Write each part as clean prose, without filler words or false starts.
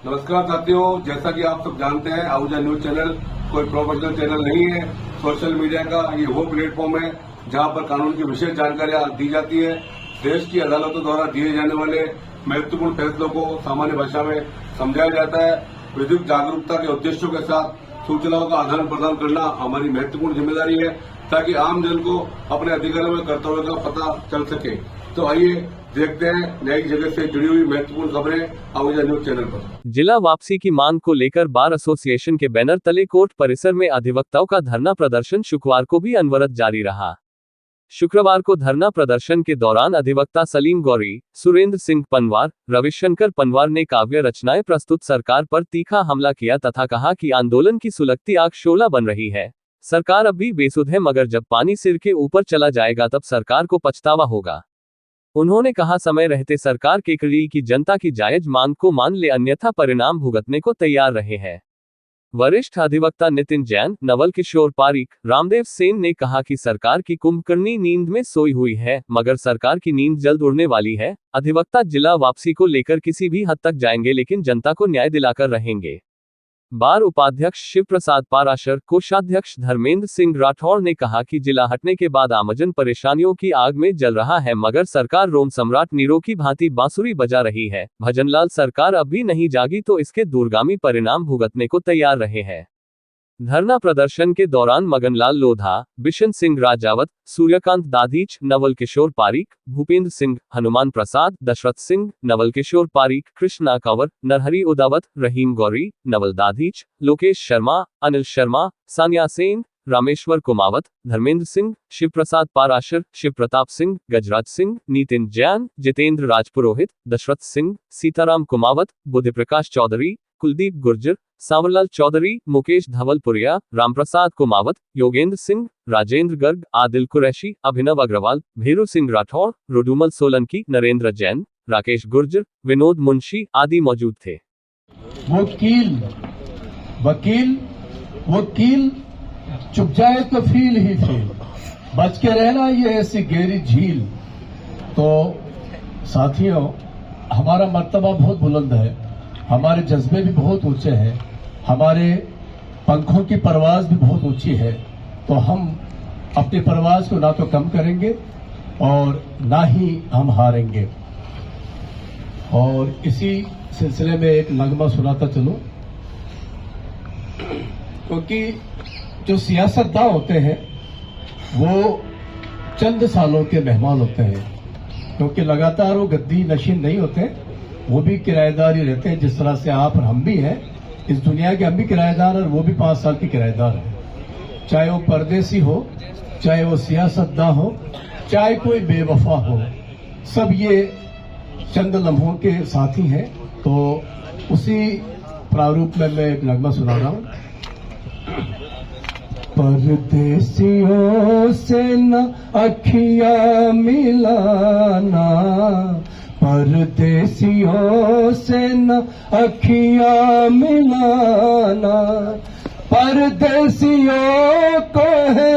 नमस्कार साथियों, जैसा कि आप सब जानते हैं आहूजा न्यूज चैनल कोई प्रोफेशनल चैनल नहीं है। सोशल मीडिया का ये वो प्लेटफॉर्म है जहां पर कानून की विशेष जानकारियां दी जाती है। देश की अदालतों द्वारा दिए जाने वाले महत्वपूर्ण फैसलों को सामान्य भाषा में समझाया जाता है। विधिक जागरूकता के उद्देश्यों के साथ सूचनाओं का आदान प्रदान करना हमारी महत्वपूर्ण जिम्मेदारी है ताकि आम जन को अपने अधिकारों में कर्तव्यों का पता चल सके। तो आइए देखते हैं नई जगह से जुड़ी हुई महत्वपूर्ण खबरें आहूजा न्यूज चैनल पर। जिला वापसी की मांग को लेकर बार एसोसिएशन के बैनर तले कोर्ट परिसर में अधिवक्ताओं का धरना प्रदर्शन शुक्रवार को भी अनवरत जारी रहा। शुक्रवार को धरना प्रदर्शन के दौरान अधिवक्ता सलीम गौरी, सुरेंद्र सिंह पनवार, रविशंकर पनवार ने काव्य रचनाएं प्रस्तुत सरकार पर तीखा हमला किया तथा कहा कि आंदोलन की सुलगती आग शोला बन रही है। सरकार अब भी बेसुध है, मगर जब पानी सिर के ऊपर चला जाएगा तब सरकार को पछतावा होगा। उन्होंने कहा, समय रहते सरकार केकड़ी की जनता की जायज मांग को मान ले, अन्यथा परिणाम भुगतने को तैयार रहे हैं। वरिष्ठ अधिवक्ता नितिन जैन, नवल किशोर पारीक, रामदेव सेन ने कहा कि सरकार की कुंभकर्णी नींद में सोई हुई है, मगर सरकार की नींद जल्द उड़ने वाली है। अधिवक्ता जिला वापसी को लेकर किसी भी हद तक जाएंगे, लेकिन जनता को न्याय दिलाकर रहेंगे। बार उपाध्यक्ष शिव प्रसाद पाराशर, कोषाध्यक्ष धर्मेंद्र सिंह राठौड़ ने कहा कि जिला हटने के बाद आमजन परेशानियों की आग में जल रहा है, मगर सरकार रोम सम्राट नीरो की भांति बांसुरी बजा रही है। भजनलाल सरकार अब भी नहीं जागी तो इसके दूरगामी परिणाम भुगतने को तैयार रहे हैं। धरना प्रदर्शन के दौरान मगनलाल लोधा, बिशन सिंह राजावत, सूर्यकांत दाधीच, नवल किशोर पारीक, भूपेंद्र सिंह, हनुमान प्रसाद, दशरथ सिंह, नवल किशोर पारीक, कृष्णा कंवर, नरहरी उदावत, रहीम गौरी, नवल दाधीच, लोकेश शर्मा, अनिल शर्मा, सानिया सेन, रामेश्वर कुमावत, धर्मेंद्र सिंह, शिव प्रसाद पाराशर, शिव प्रताप सिंह, गजराज सिंह, नितिन जैन, जितेंद्र राजपुरोहित, दशरथ सिंह, सीताराम कुमावत, बुद्धि प्रकाश चौधरी, कुलदीप गुर्जर, सांवरलाल चौधरी, मुकेश धवलपुरिया, रामप्रसाद कुमावत, योगेंद्र सिंह, राजेंद्र गर्ग, आदिल कुरैशी, अभिनव अग्रवाल, भेरू सिंह राठौड़, रुडुमल सोलंकी, नरेंद्र जैन, राकेश गुर्जर, विनोद मुंशी आदि मौजूद थे। वकील चुप जाए तो फील ही फील, बच के रहना ये ऐसी गहरी झील। तो साथियों, हमारा मर्तबा बहुत बुलंद है, हमारे जज्बे भी बहुत ऊंचे हैं, हमारे पंखों की परवाज भी बहुत ऊंची है। तो हम अपनी परवाज को ना तो कम करेंगे और ना ही हम हारेंगे। और इसी सिलसिले में एक नगमा सुनाता चलूं, क्योंकि जो सियासतदान होते हैं वो चंद सालों के मेहमान होते हैं, क्योंकि लगातार वो गद्दी नशीन नहीं होते, वो भी किराएदार ही रहते हैं। जिस तरह से आप और हम भी हैं, इस दुनिया के हम भी किराएदार और वो भी 5 साल के किराएदार हैं। चाहे वो परदेसी हो, चाहे वो सियासतदान हो, चाहे कोई बेवफा हो, सब ये चंद लम्हों के साथी हैं। तो उसी प्रारूप में मैं एक नगमा सुना रहा हूं। परदेसियों से न अखियां मिलाना, परदेसियों से न अखियां मिलाना, परदेसियों को है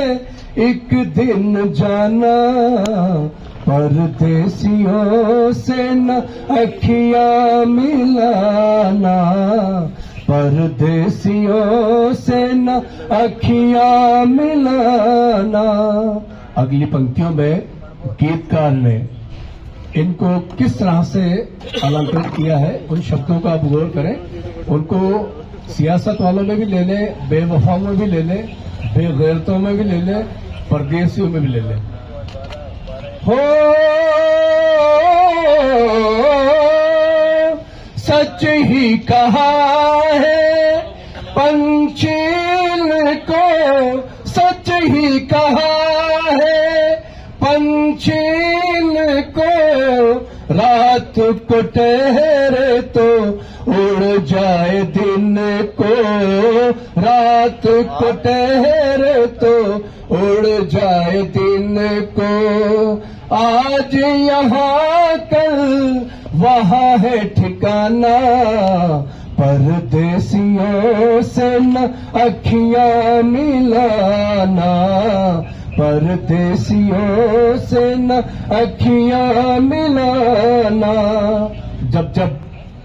एक दिन जाना, परदेसियों से न अखियां मिलाना, परदेसियों से न अखियां मिलाना। अगली पंक्तियों में गीतकार ने इनको किस तरह से अलंकृत किया है, उन शब्दों का आप गौर करें। उनको सियासत वालों में भी ले ले, बेवफाओं में भी ले ले, बेगैरतों में भी ले ले, परदेसियों में भी ले ले। हो सच ही कहा है पंचील को, सच ही कहा है पंचील को, रात को ठहरे तो उड़ जाए दिन को, रात को ठहरे तो उड़ जाए दिन को। आज यहाँ कल वहाँ है ठिकाना, परदेसियों से न अखियां मिलाना, परदेसियों से न अखियां मिलाना। जब जब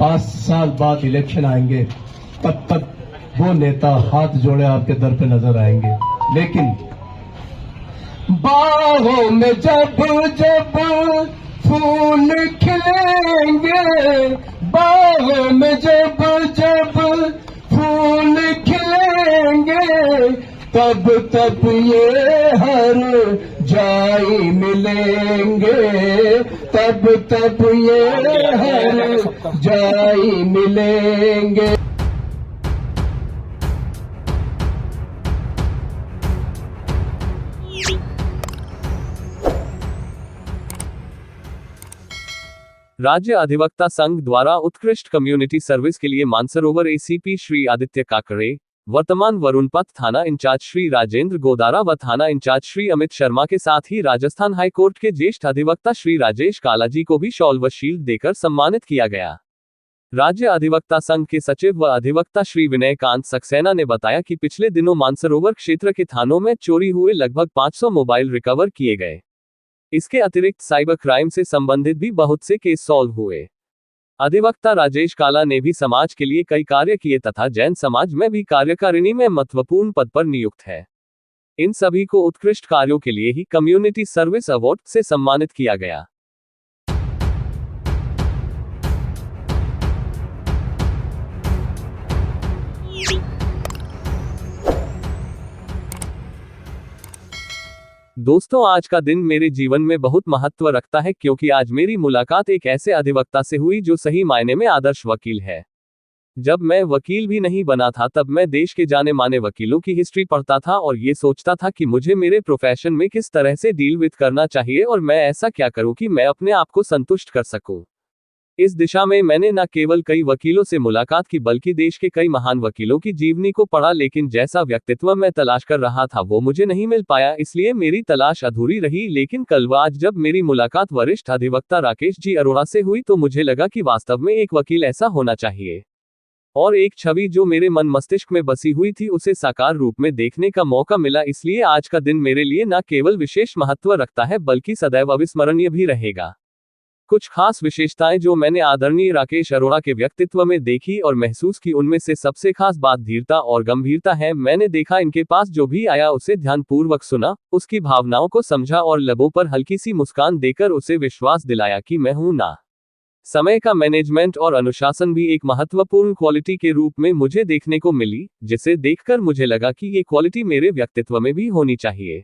5 साल बाद इलेक्शन आएंगे, तब तक वो नेता हाथ जोड़े आपके दर पे नजर आएंगे। लेकिन बाहों में जब जब फूल खिलेंगे, बाहों में जब जब फूल खिलेंगे, तब तब ये हर जाई मिलेंगे, तब तब ये हर जाई मिलेंगे। राज्य अधिवक्ता संघ द्वारा उत्कृष्ट कम्युनिटी सर्विस के लिए मानसरोवर एसीपी श्री आदित्य काकरे, वर्तमान वरुणपत थाना इंचार्ज श्री राजेंद्र गोदारा व थाना इंचार्ज श्री अमित शर्मा के साथ ही राजस्थान हाईकोर्ट के ज्येष्ठ अधिवक्ता श्री राजेश कालाजी को भी शॉल व शील्ड देकर सम्मानित किया गया। राज्य अधिवक्ता संघ के सचिव व अधिवक्ता श्री विनय कांत सक्सेना ने बताया कि पिछले दिनों मानसरोवर क्षेत्र के थानों में चोरी हुए लगभग 500 मोबाइल रिकवर किए गए। इसके अतिरिक्त साइबर क्राइम से संबंधित भी बहुत से केस सॉल्व हुए। अधिवक्ता राजेश काला ने भी समाज के लिए कई कार्य किए तथा जैन समाज में भी कार्यकारिणी में महत्वपूर्ण पद पर नियुक्त है। इन सभी को उत्कृष्ट कार्यों के लिए ही कम्युनिटी सर्विस अवार्ड से सम्मानित किया गया। दोस्तों, आज का दिन मेरे जीवन में बहुत महत्व रखता है क्योंकि आज मेरी मुलाकात एक ऐसे अधिवक्ता से हुई जो सही मायने में आदर्श वकील है। जब मैं वकील भी नहीं बना था तब मैं देश के जाने माने वकीलों की हिस्ट्री पढ़ता था और ये सोचता था कि मुझे मेरे प्रोफेशन में किस तरह से डील विद करना चाहिए और मैं ऐसा क्या करूं कि मैं अपने आप को संतुष्ट कर सकूं। इस दिशा में मैंने न केवल कई वकीलों से मुलाकात की बल्कि देश के कई महान वकीलों की जीवनी को पढ़ा, लेकिन जैसा व्यक्तित्व मैं तलाश कर रहा था वो मुझे नहीं मिल पाया, इसलिए मेरी तलाश अधूरी रही। लेकिन कल व आज जब मेरी मुलाकात वरिष्ठ अधिवक्ता राकेश जी अरोड़ा से हुई तो मुझे लगा कि वास्तव में एक वकील ऐसा होना चाहिए और एक छवि जो मेरे मन मस्तिष्क में बसी हुई थी उसे साकार रूप में देखने का मौका मिला। इसलिए आज का दिन मेरे लिए न केवल विशेष महत्व रखता है बल्कि सदैव अविस्मरणीय भी रहेगा। कुछ खास विशेषताएं जो मैंने आदरणीय राकेश अरोड़ा के व्यक्तित्व में देखी और महसूस की, उनमें से सबसे खास बात धीरता और गंभीरता है। मैंने देखा इनके पास जो भी आया उसे ध्यानपूर्वक सुना, उसकी भावनाओं को समझा और लबों पर हल्की सी मुस्कान देकर उसे विश्वास दिलाया कि मैं हूं ना। समय का मैनेजमेंट और अनुशासन भी एक महत्वपूर्ण क्वालिटी के रूप में मुझे देखने को मिली, जिसे देखकर मुझे लगा कि ये क्वालिटी मेरे व्यक्तित्व में भी होनी चाहिए।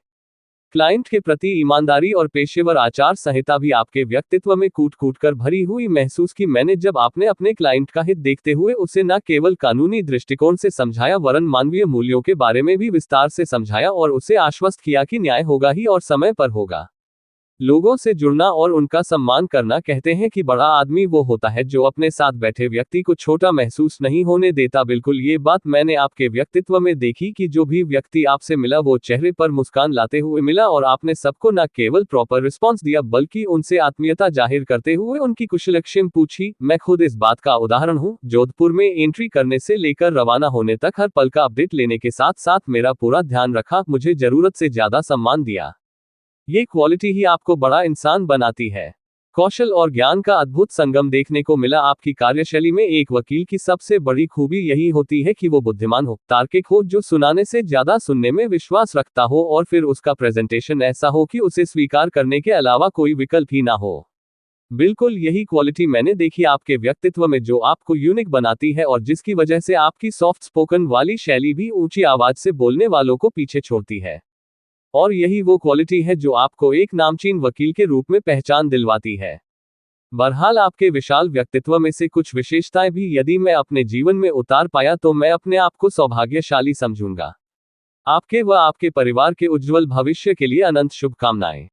क्लाइंट के प्रति ईमानदारी और पेशेवर आचार संहिता भी आपके व्यक्तित्व में कूट कूट कर भरी हुई महसूस की मैंने जब आपने अपने क्लाइंट का हित देखते हुए उसे न केवल कानूनी दृष्टिकोण से समझाया वरन मानवीय मूल्यों के बारे में भी विस्तार से समझाया और उसे आश्वस्त किया कि न्याय होगा ही और समय पर होगा। लोगों से जुड़ना और उनका सम्मान करना, कहते हैं कि बड़ा आदमी वो होता है जो अपने साथ बैठे व्यक्ति को छोटा महसूस नहीं होने देता। बिल्कुल ये बात मैंने आपके व्यक्तित्व में देखी कि जो भी व्यक्ति आपसे मिला वो चेहरे पर मुस्कान लाते हुए मिला और आपने सबको न केवल प्रॉपर रिस्पॉन्स दिया बल्कि उनसे आत्मीयता जाहिर करते हुए उनकी कुशलक्षेम पूछी। मैं खुद इस बात का उदाहरण हूँ। जोधपुर में एंट्री करने से लेकर रवाना होने तक हर पल का अपडेट लेने के साथ साथ मेरा पूरा ध्यान रखा, मुझे जरूरत से ज्यादा सम्मान दिया। ये क्वालिटी ही आपको बड़ा इंसान बनाती है। कौशल और ज्ञान का अद्भुत संगम देखने को मिला आपकी कार्यशैली में। एक वकील की सबसे बड़ी खूबी यही होती है कि वो बुद्धिमान हो, तार्किक हो, जो सुनाने से ज्यादा सुनने में विश्वास रखता हो और फिर उसका प्रेजेंटेशन ऐसा हो कि उसे स्वीकार करने के अलावा कोई विकल्प ही ना हो। बिल्कुल यही क्वालिटी मैंने देखी आपके व्यक्तित्व में जो आपको यूनिक बनाती है और जिसकी वजह से आपकी सॉफ्ट स्पोकन वाली शैली भी ऊंची आवाज से बोलने वालों को पीछे छोड़ती है। और यही वो क्वालिटी है जो आपको एक नामचीन वकील के रूप में पहचान दिलवाती है। बहरहाल आपके विशाल व्यक्तित्व में से कुछ विशेषताएं भी यदि मैं अपने जीवन में उतार पाया तो मैं अपने आप को सौभाग्यशाली समझूंगा। आपके व आपके परिवार के उज्जवल भविष्य के लिए अनंत शुभकामनाएं।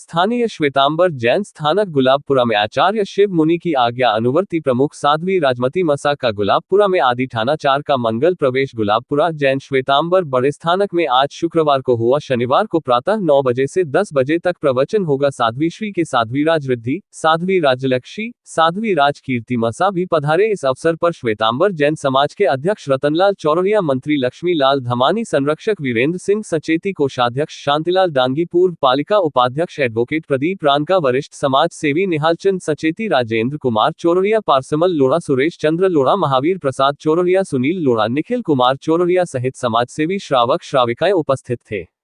स्थानीय श्वेतांबर जैन स्थानक गुलाबपुरा में आचार्य शिव मुनि की आज्ञा अनुवर्ती प्रमुख साध्वी राजमती मसा का गुलाबपुरा में आदि थाना 4 का मंगल प्रवेश गुलाबपुरा जैन श्वेतांबर बड़े स्थानक में आज शुक्रवार को हुआ। शनिवार को प्रातः 9 बजे से 10 बजे तक प्रवचन होगा। साध्वी श्री के साध्वी राज रिद्धि, साध्वी राजलक्ष्मी, साध्वी राज कीर्ति मसा भी पधारे। इस अवसर पर श्वेतांबर जैन समाज के अध्यक्ष रतनलाल चौरड़िया, मंत्री लक्ष्मी लाल धमानी, संरक्षक वीरेंद्र सिंह सचेती, कोषाध्यक्ष शांतिलाल डांगी, पूर्व पालिका उपाध्यक्ष एडवोकेट प्रदीप रानका, वरिष्ठ समाज सेवी निहालचंद सचेती, राजेंद्र कुमार चौरड़िया, पार्समल लोढ़ा, सुरेश चंद्र लोढ़ा, महावीर प्रसाद चौरड़िया, सुनील लोढ़ा, निखिल कुमार चौरड़िया सहित समाजसेवी श्रावक श्राविकाएं उपस्थित थे।